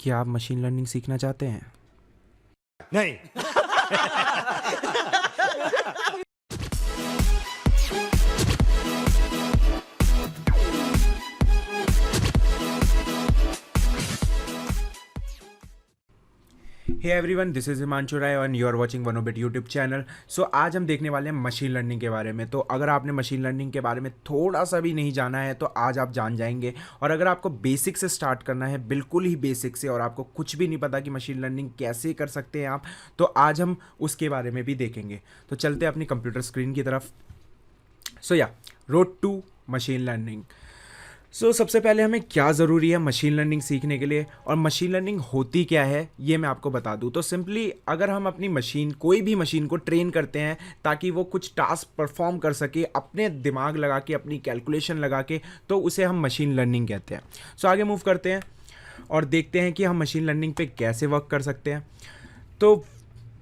क्या आप machine learning सीखना चाहते हैं? नहीं। Hey everyone, this is Himanshu Rai and you are watching Wonobit YouTube channel. So आज हम देखने वाले हैं मशीन लर्निंग के बारे में। तो अगर आपने मशीन लर्निंग के बारे में थोड़ा सा भी नहीं जाना है तो आज आप जान जाएंगे। और अगर आपको बेसिक से स्टार्ट करना है, बिल्कुल ही बेसिक से, और आपको कुछ भी नहीं पता कि मशीन लर्निंग कैसे कर सकते हैं आप, तो आज हम उसके बारे में भी देखेंगे। तो चलते हैं अपनी कंप्यूटर स्क्रीन की तरफ। Road to machine learning. सबसे पहले हमें क्या ज़रूरी है मशीन लर्निंग सीखने के लिए, और मशीन लर्निंग होती क्या है ये मैं आपको बता दूं। तो सिंपली अगर हम अपनी मशीन, कोई भी मशीन को ट्रेन करते हैं ताकि वो कुछ टास्क परफॉर्म कर सके अपने दिमाग लगा के, अपनी कैलकुलेशन लगा के, तो उसे हम मशीन लर्निंग कहते हैं। आगे मूव करते हैं और देखते हैं कि हम मशीन लर्निंग पे कैसे वर्क कर सकते हैं। तो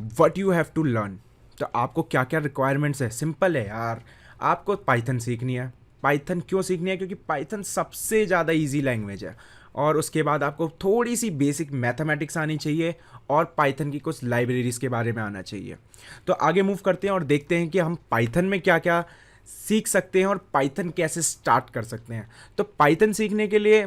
what you have to learn, तो आपको क्या क्या रिक्वायरमेंट्स है। सिंपल है यार, आपको पाइथन सीखनी है। पाइथन क्यों सीखनी है? क्योंकि पाइथन सबसे ज़्यादा इजी लैंग्वेज है। और उसके बाद आपको थोड़ी सी बेसिक मैथमेटिक्स आनी चाहिए और पाइथन की कुछ लाइब्रेरीज़ के बारे में आना चाहिए। तो आगे मूव करते हैं और देखते हैं कि हम पाइथन में क्या क्या सीख सकते हैं और पाइथन कैसे स्टार्ट कर सकते हैं। तो पाइथन सीखने के लिए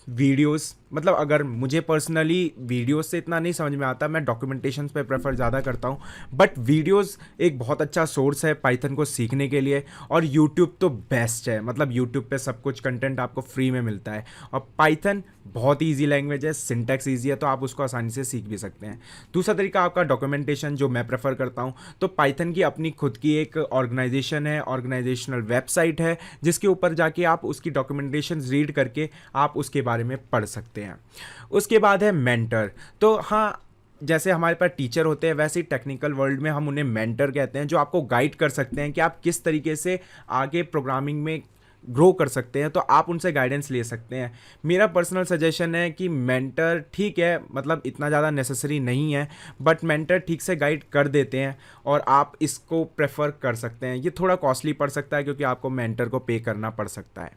वीडियोस, मतलब अगर मुझे पर्सनली वीडियोस से इतना नहीं समझ में आता, मैं डॉक्यूमेंटेशंस पे प्रेफर ज़्यादा करता हूँ, बट वीडियोस एक बहुत अच्छा सोर्स है पाइथन को सीखने के लिए। और यूट्यूब तो बेस्ट है, मतलब यूट्यूब पे सब कुछ कंटेंट आपको फ्री में मिलता है। और पाइथन बहुत ही ईजी लैंग्वेज है, सिंटैक्स ईजी है, तो आप उसको आसानी से सीख भी सकते हैं। दूसरा तरीका आपका डॉक्यूमेंटेशन, जो मैं प्रेफर करता हूँ। तो पाइथन की अपनी खुद की एक ऑर्गेनाइजेशन है, ऑर्गेनाइजेशनल वेबसाइट है, जिसके ऊपर जाके आप उसकी डॉक्यूमेंटेशन रीड करके आप उसके बारे में पढ़ सकते हैं। उसके बाद है मेंटर। तो हाँ, जैसे हमारे पास टीचर होते हैं, वैसे ही टेक्निकल वर्ल्ड में हम उन्हें मेंटर कहते हैं, जो आपको गाइड कर सकते हैं कि आप किस तरीके से आगे प्रोग्रामिंग में ग्रो कर सकते हैं। तो आप उनसे गाइडेंस ले सकते हैं। मेरा पर्सनल सजेशन है कि मेंटर ठीक है, मतलब इतना ज़्यादा नेसेसरी नहीं है, बट मेंटर ठीक से गाइड कर देते हैं और आप इसको प्रेफर कर सकते हैं। ये थोड़ा कॉस्टली पड़ सकता है क्योंकि आपको मेंटर को पे करना पड़ सकता है।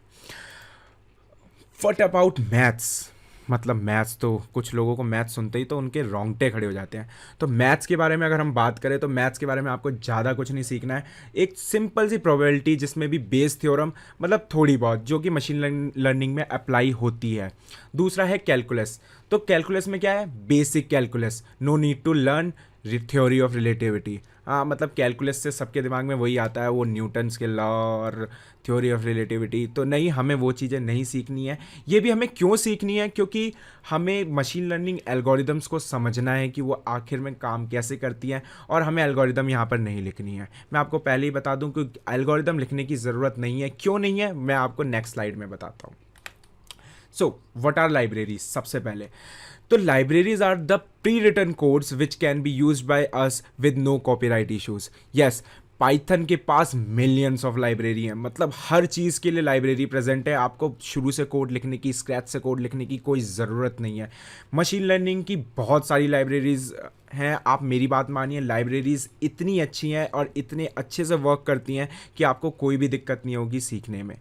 व्हाट अबाउट मैथ्स, मतलब मैथ्स तो कुछ लोगों को मैथ्स सुनते ही तो उनके रोंगटे खड़े हो जाते हैं। तो मैथ्स के बारे में अगर हम बात करें तो मैथ्स के बारे में आपको ज़्यादा कुछ नहीं सीखना है। एक सिंपल सी प्रोबेबिलिटी जिसमें भी बेस थ्योरम, मतलब थोड़ी बहुत, जो कि मशीन लर्निंग में अप्लाई होती है। दूसरा है कैलकुलस। तो कैलकुलस में क्या है? Basic calculus, no need to learn theory of relativity. हाँ, मतलब कैलकुलस से सबके दिमाग में वही आता है, वो न्यूटन्स के लॉ और थ्योरी ऑफ रिलेटिविटी। तो नहीं, हमें वो चीज़ें नहीं सीखनी है। ये भी हमें क्यों सीखनी है? क्योंकि हमें मशीन लर्निंग एल्गोरिदम्स को समझना है कि वो आखिर में काम कैसे करती हैं, और हमें एल्गोरिदम यहाँ पर नहीं लिखनी है। मैं आपको पहले ही बता दूँ कि एल्गोरिदम लिखने की ज़रूरत नहीं है। क्यों नहीं है, मैं आपको नेक्स्ट स्लाइड में बताता हूँ। What are libraries? सबसे पहले तो libraries are the prewritten codes which can be used by us with no copyright issues. Yes, Python के पास मिलियंस ऑफ लाइब्रेरी हैं, मतलब हर चीज़ के लिए लाइब्रेरी प्रेजेंट है। आपको शुरू से कोड लिखने की, स्क्रैच से कोड लिखने की कोई ज़रूरत नहीं है। मशीन लर्निंग की बहुत सारी लाइब्रेरीज हैं। आप मेरी बात मानिए, लाइब्रेरीज इतनी अच्छी हैं और इतने अच्छे से वर्क करती हैं कि आपको कोई भी दिक्कत नहीं होगी सीखने में।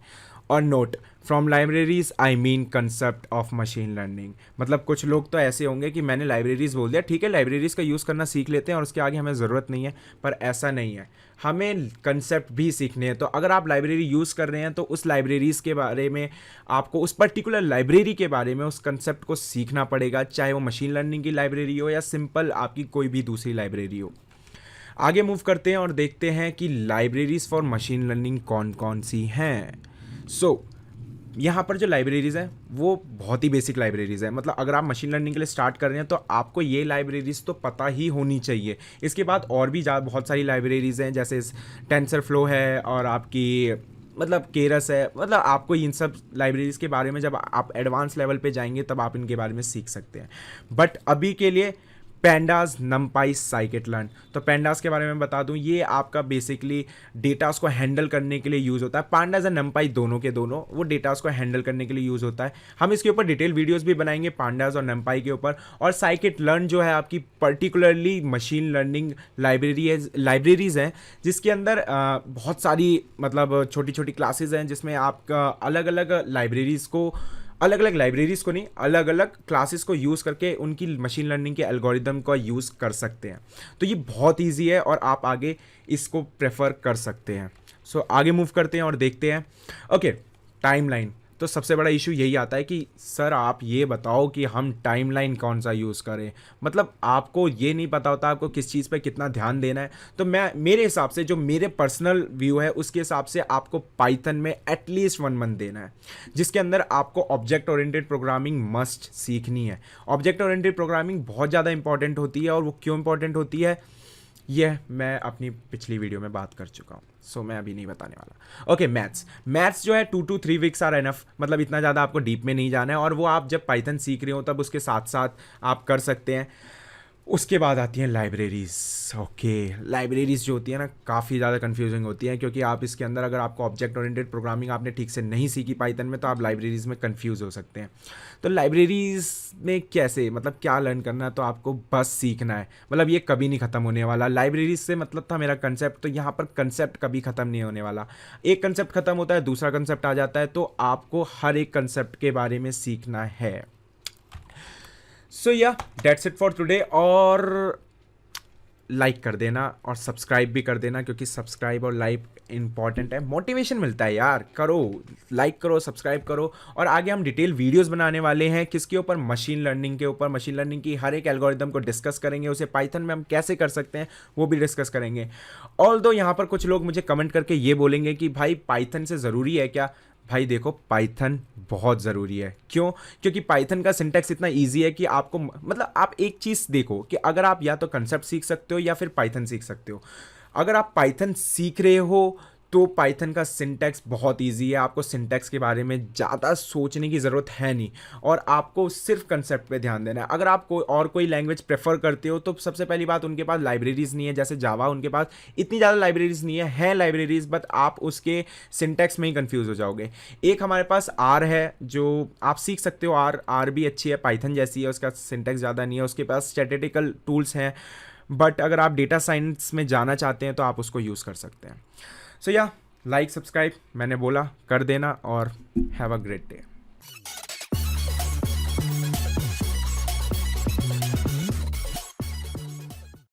और note, from libraries I mean concept of machine learning. मतलब कुछ लोग तो ऐसे होंगे कि मैंने लाइब्रेरीज बोल दिया, ठीक है लाइब्रेरीज का यूज़ करना सीख लेते हैं और उसके आगे हमें ज़रूरत नहीं है, पर ऐसा नहीं है। हमें कंसेप्ट भी सीखने हैं। तो अगर आप लाइब्रेरी यूज़ कर रहे हैं तो उस लाइब्रेरीज़ के बारे में आपको, उस पर्टिकुलर लाइब्रेरी के बारे में, उस कंसेप्ट को सीखना पड़ेगा, चाहे वो मशीन लर्निंग की लाइब्रेरी हो या सिंपल आपकी कोई भी दूसरी लाइब्रेरी हो। आगे मूव करते हैं और देखते हैं कि लाइब्रेरीज़ फॉर मशीन लर्निंग कौन कौन सी हैं। यहाँ पर जो लाइब्रेरीज़ हैं वो बहुत ही बेसिक लाइब्रेरीज़ हैं। मतलब अगर आप मशीन लर्निंग के लिए स्टार्ट कर रहे हैं तो आपको ये लाइब्रेरीज़ तो पता ही होनी चाहिए। इसके बाद और भी बहुत सारी लाइब्रेरीज़ हैं, जैसे टेंसर फ्लो है और आपकी मतलब केरस है। मतलब आपको इन सब लाइब्रेरीज़ के बारे में जब आप एडवांस लेवल पे जाएंगे तब आप इनके बारे में सीख सकते हैं। बट अभी के लिए पेंडास, नमपाई, साइकिट लर्न। तो पेंडास के बारे में बता दूं, ये आपका बेसिकली डेटास को हैंडल करने के लिए यूज़ होता है। पांडास और नमपाई दोनों के दोनों वो डेटास को हैंडल करने के लिए यूज़ होता है। हम इसके ऊपर डिटेल वीडियोस भी बनाएंगे पांडास और नमपाई के ऊपर। और साइकिट लर्न जो है आपकी पर्टिकुलरली मशीन लर्निंग लाइब्रेरीज़ हैं, जिसके अंदर बहुत सारी मतलब छोटी छोटी क्लासेज हैं, जिसमें आप अलग अलग लाइब्रेरीज़ को अलग अलग लाइब्रेरीज को नहीं, अलग अलग क्लासेस को यूज़ करके उनकी मशीन लर्निंग के एल्गोरिदम का यूज़ कर सकते हैं। तो ये बहुत ईजी है और आप आगे इसको प्रेफर कर सकते हैं। सो आगे मूव करते हैं और देखते हैं। Okay, timeline. तो सबसे बड़ा इशू यही आता है कि सर आप ये बताओ कि हम टाइमलाइन कौन सा यूज़ करें। मतलब आपको ये नहीं पता होता आपको किस चीज़ पे कितना ध्यान देना है। तो मैं मेरे हिसाब से, जो मेरे पर्सनल व्यू है उसके हिसाब से, आपको पाइथन में एटलीस्ट 1 मंथ देना है, जिसके अंदर आपको ऑब्जेक्ट ओरिएंटेड प्रोग्रामिंग मस्ट सीखनी है। ऑब्जेक्ट ओरिएंटेड प्रोग्रामिंग बहुत ज़्यादा इंपॉर्टेंट होती है, और वो क्यों इंपॉर्टेंट होती है यह मैं अपनी पिछली वीडियो में बात कर चुका हूँ, सो मैं अभी नहीं बताने वाला। ओके, मैथ्स जो है 2 to 3 वीक्स आर एनफ। मतलब इतना ज़्यादा आपको डीप में नहीं जाना है, और वो आप जब पाइथन सीख रहे हो तब उसके साथ साथ आप कर सकते हैं। उसके बाद आती हैं लाइब्रेरीज़। ओके, लाइब्रेरीज़ जो होती है ना, काफ़ी ज़्यादा कंफ्यूजिंग होती है, क्योंकि आप इसके अंदर, अगर आपको ऑब्जेक्ट ओरिएंटेड प्रोग्रामिंग आपने ठीक से नहीं सीखी पाइथन में, तो आप लाइब्रेरीज़ में कंफ्यूज हो सकते हैं। तो लाइब्रेरीज़ में कैसे, मतलब क्या लर्न करना है, तो आपको बस सीखना है। मतलब ये कभी नहीं ख़त्म होने वाला। लाइब्रेरीज से मतलब था मेरा कंसेप्ट, तो यहाँ पर कंसेप्ट कभी ख़त्म नहीं होने वाला। एक कंसेप्ट ख़त्म होता है, दूसरा कंसेप्ट आ जाता है, तो आपको हर एक कंसेप्ट के बारे में सीखना है। सो या दैट्स इट फॉर टुडे। और लाइक कर देना और सब्सक्राइब भी कर देना, क्योंकि सब्सक्राइब और लाइक इंपॉर्टेंट है। मोटिवेशन मिलता है यार, करो, लाइक करो, सब्सक्राइब करो। और आगे हम डिटेल वीडियोस बनाने वाले हैं, किसके ऊपर, मशीन लर्निंग के ऊपर। मशीन लर्निंग की हर एक एल्गोरिदम को डिस्कस करेंगे, उसे पाइथन में हम कैसे कर सकते हैं वो भी डिस्कस करेंगे। ऑल्दो यहाँ पर कुछ लोग मुझे कमेंट करके ये बोलेंगे कि भाई पाइथन से ज़रूरी है क्या। भाई देखो, पाइथन बहुत ज़रूरी है। क्यों? क्योंकि पाइथन का सिंटैक्स इतना इजी है कि आपको, मतलब आप एक चीज़ देखो कि अगर आप या तो कंसेप्ट सीख सकते हो या फिर पाइथन सीख सकते हो। अगर आप पाइथन सीख रहे हो तो पाइथन का सिंटैक्स बहुत इजी है, आपको सिंटैक्स के बारे में ज़्यादा सोचने की ज़रूरत है नहीं, और आपको सिर्फ कंसेप्ट पे ध्यान देना है। अगर आप कोई लैंग्वेज प्रेफर करते हो, तो सबसे पहली बात, उनके पास लाइब्रेरीज़ नहीं है। जैसे जावा, उनके पास इतनी ज़्यादा लाइब्रेरीज़ नहीं है लाइब्रेरीज़, बट आप उसके सिंटैक्स में ही कन्फ्यूज़ हो जाओगे। एक हमारे पास आर है, जो आप सीख सकते हो। आर भी अच्छी है, पाइथन जैसी है, उसका सिंटैक्स ज़्यादा नहीं है। उसके पास स्टैटिस्टिकल टूल्स हैं, बट अगर आप डेटा साइंस में जाना चाहते हैं तो आप उसको यूज़ कर सकते हैं। सो या लाइक, सब्सक्राइब मैंने बोला कर देना, और हैव अ ग्रेट डे।